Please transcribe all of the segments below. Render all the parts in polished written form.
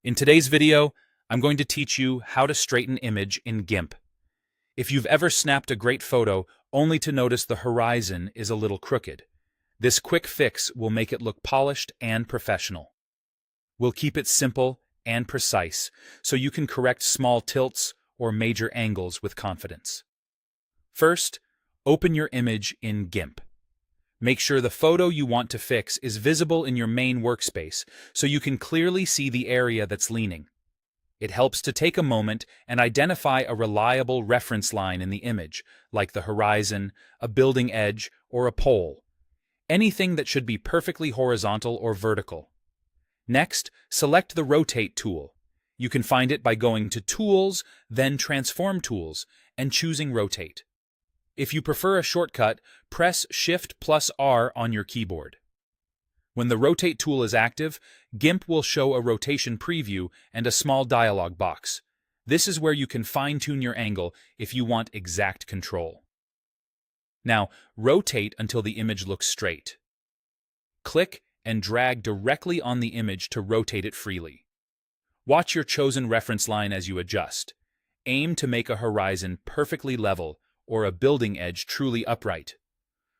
In today's video, I'm going to teach you how to straighten image in GIMP. If you've ever snapped a great photo only to notice the horizon is a little crooked, this quick fix will make it look polished and professional. We'll keep it simple and precise so you can correct small tilts or major angles with confidence. First, open your image in GIMP. Make sure the photo you want to fix is visible in your main workspace so you can clearly see the area that's leaning. It helps to take a moment and identify a reliable reference line in the image, like the horizon, a building edge, or a pole. Anything that should be perfectly horizontal or vertical. Next, select the Rotate tool. You can find it by going to Tools, then Transform Tools, and choosing Rotate. If you prefer a shortcut, press Shift+R on your keyboard. When the Rotate tool is active, GIMP will show a rotation preview and a small dialog box. This is where you can fine-tune your angle if you want exact control. Now, rotate until the image looks straight. Click and drag directly on the image to rotate it freely. Watch your chosen reference line as you adjust. Aim to make a horizon perfectly level or a building edge truly upright.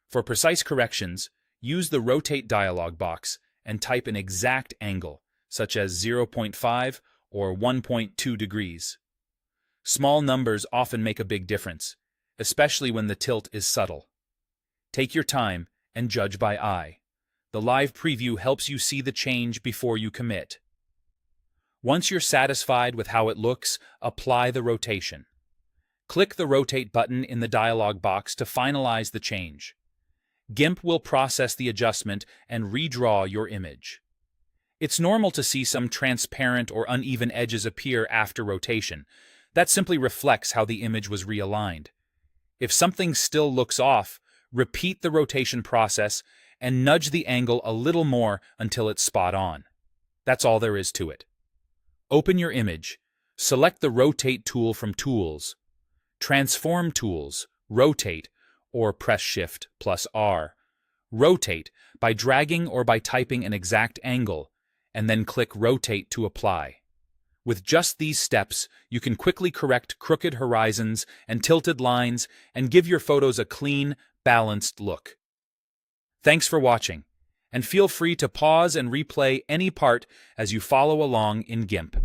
For precise corrections, use the Rotate dialog box and type an exact angle, such as 0.5 or 1.2 degrees. Small numbers often make a big difference, especially when the tilt is subtle. Take your time and judge by eye. The live preview helps you see the change before you commit. Once you're satisfied with how it looks, apply the rotation. Click the Rotate button in the dialog box to finalize the change. GIMP will process the adjustment and redraw your image. It's normal to see some transparent or uneven edges appear after rotation. That simply reflects how the image was realigned. If something still looks off, repeat the rotation process and nudge the angle a little more until it's spot on. That's all there is to it. Open your image, select the Rotate tool from Tools, Transform Tools, Rotate, or press Shift+R. Rotate by dragging or by typing an exact angle, and then click Rotate to apply. With just these steps, you can quickly correct crooked horizons and tilted lines and give your photos a clean, balanced look. Thanks for watching, and feel free to pause and replay any part as you follow along in GIMP.